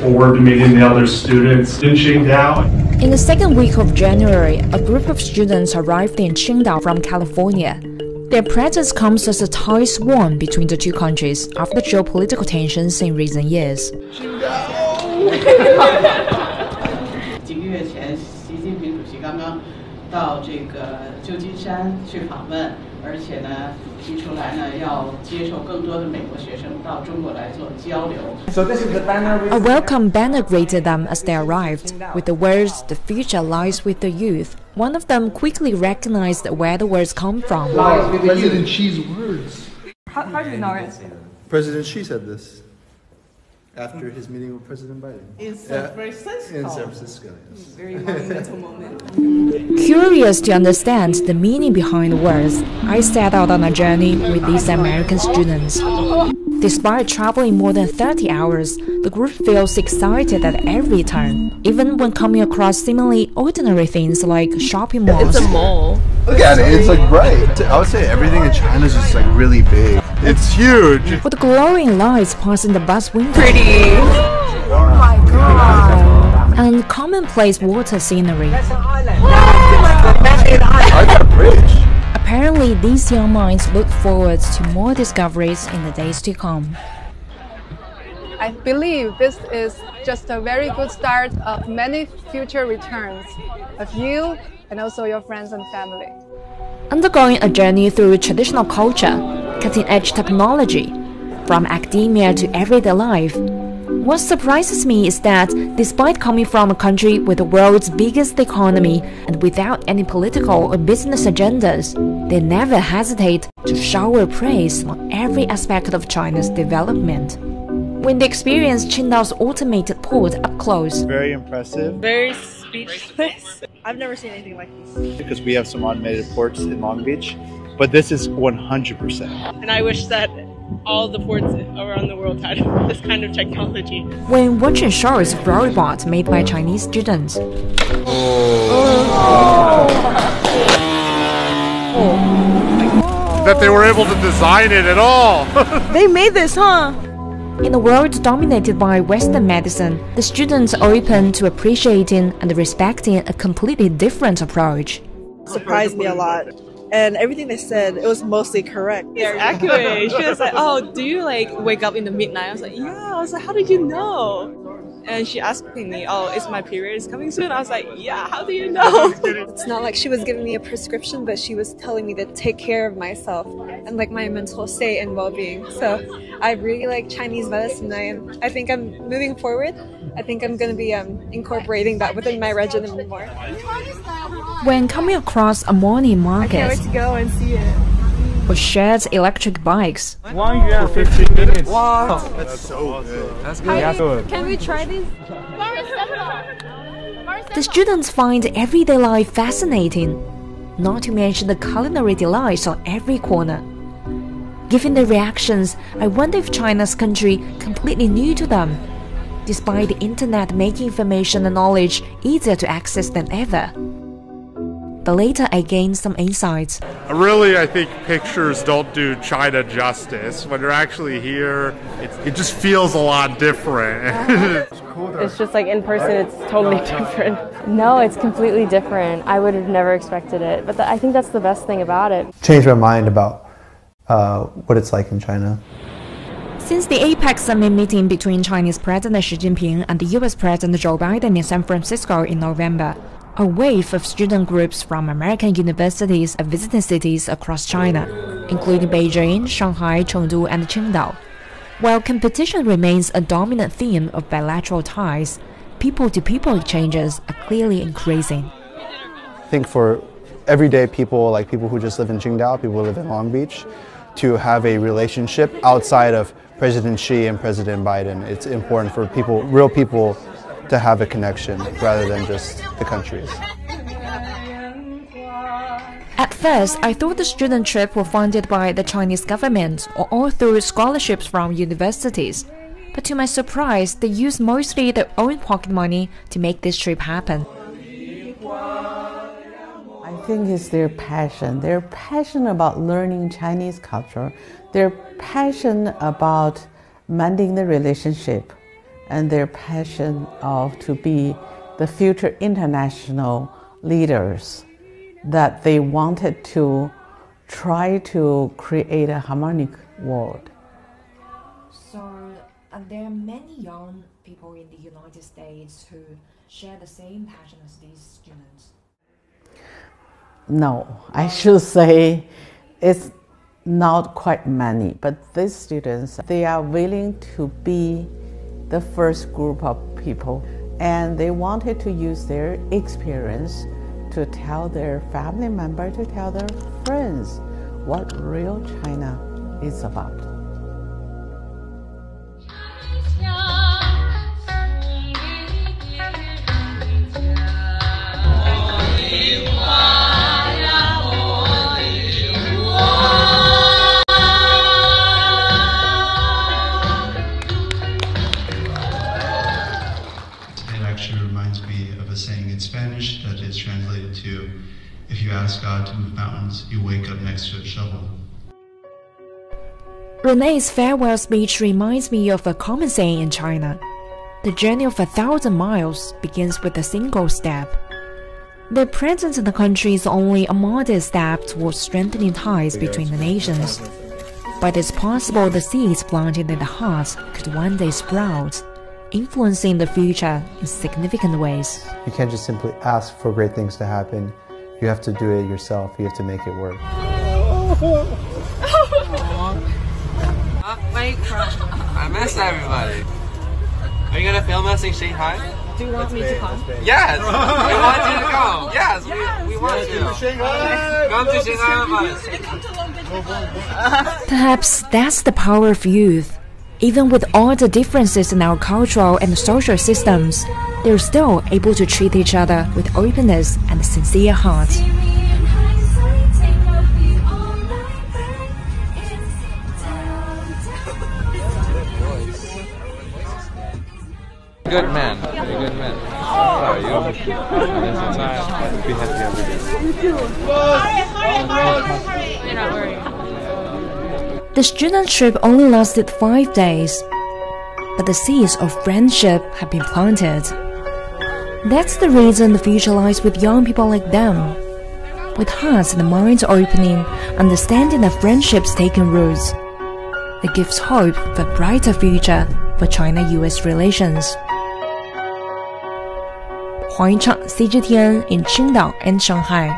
forward to meeting the other students in Qingdao. In the second week of January, a group of students arrived in Qingdao from California. Their presence comes as a tie sworn between the two countries after geopolitical tensions in recent years. 几个月前，习近平主席刚刚到这个旧金山去访问，而且呢，提出来呢要接受更多的美国学生到中国来做交流。So this is the banner. A welcome banner greeted them as they arrived, with the words, "The future lies with the youth." One of them quickly recognized where the words come from. President Xi's words. How do you know it? President Xi said this after his meeting with President Biden. In San Francisco. In San Francisco, yes. Very monumental moment. Curious to understand the meaning behind the words, I set out on a journey with these American students. Despite traveling more than 30 hours, the group feels excited at every turn, even when coming across seemingly ordinary things like shopping malls. It's a mall. Look at it, it's like bright. I would say everything in China is just like really big. It's huge. With glowing lights passing the bus window. Pretty. Oh my god. And commonplace water scenery. I got a bridge. Apparently, these young minds look forward to more discoveries in the days to come. I believe this is just a very good start of many future returns of you and also your friends and family. Undergoing a journey through traditional culture, cutting-edge technology, from academia to everyday life, what surprises me is that despite coming from a country with the world's biggest economy and without any political or business agendas, they never hesitate to shower praise on every aspect of China's development. When they experienced Qingdao's automated port up close, very impressive. Very speechless. I've never seen anything like this. Because we have some automated ports in Long Beach, but this is 100%. And I wish that all the ports around the world had this kind of technology. When watching shows of robots made by Chinese students, that they were able to design it at all. They made this, huh? in a world dominated by Western medicine, the students are open to appreciating and respecting a completely different approach. Surprised me a lot. And everything they said, it was mostly correct. They're accurate. She was like, "Oh, do you like wake up in the midnight?" I was like, "Yeah." I was like, "How did you know?" And she asked me, "Oh, is my period coming soon?" I was like, "Yeah, how do you know?" It's not like she was giving me a prescription, but she was telling me to take care of myself and like my mental state and well-being. So I really like Chinese medicine. I think I'm moving forward. I think I'm going to be incorporating that within my regimen more. When coming across a morning market, I can't wait to go and see it. with shared electric bikes, 1 yuan 15 minutes. Wow. That's so good. That's good. That's good. Can we try these? the students find everyday life fascinating, not to mention the culinary delights on every corner. Given their reactions, I wonder if China's country completely new to them, despite the internet making information and knowledge easier to access than ever. But later I gained some insights. Really, I think pictures don't do China justice. When you're actually here, it just feels a lot different. It's just like in person, it's totally different. No, it's completely different. I would have never expected it. But I think that's the best thing about it. Changed my mind about what it's like in China. Since the APEC summit meeting between Chinese President Xi Jinping and the US President Joe Biden in San Francisco in November, a wave of student groups from American universities are visiting cities across China, including Beijing, Shanghai, Chengdu, and Qingdao. While competition remains a dominant theme of bilateral ties, people-to-people exchanges are clearly increasing. I think for everyday people, like people who just live in Qingdao, people who live in Long Beach, to have a relationship outside of President Xi and President Biden, it's important for people, real people, to have a connection rather than just the countries. At first, I thought the student trip was funded by the Chinese government or all through scholarships from universities. But to my surprise, they used mostly their own pocket money to make this trip happen. I think it's their passion. They're passionate about learning Chinese culture. They're passionate about mending the relationship and their passion to be the future international leaders, that they wanted to try to create a harmonic world. So there are many young people in the United States who share the same passion as these students. No, I should say it's not quite many, but these students, they are willing to be the first group of people, and they wanted to use their experience to tell their family members, to tell their friends what real China is about. Actually reminds me of a saying in Spanish that is translated to, if you ask God to move mountains, you wake up next to a shovel. Renee's farewell speech reminds me of a common saying in China. The journey of 1,000 miles begins with a single step. Their presence in the country is only a modest step towards strengthening ties between the nations. But it's possible the seeds planted in the heart could one day sprout, influencing the future in significant ways. You can't just simply ask for great things to happen. You have to do it yourself. You have to make it work. I missed everybody. Are you gonna film us in Shanghai? Do you want me to come? Yes! We want you to come! Yes, we want you. Come to Shanghai! Perhaps that's the power of youth. Even with all the differences in our cultural and social systems, they're still able to treat each other with openness and sincere hearts. Good man. You're a good man. How are you? Be happy every day. You're not worried. The student trip only lasted 5 days, but the seeds of friendship have been planted. That's the reason the future lies with young people like them. With hearts and minds opening, understanding that friendships taking roots. It gives hope for a brighter future for China-US relations. 黄一畅 CGTN in Qingdao and Shanghai.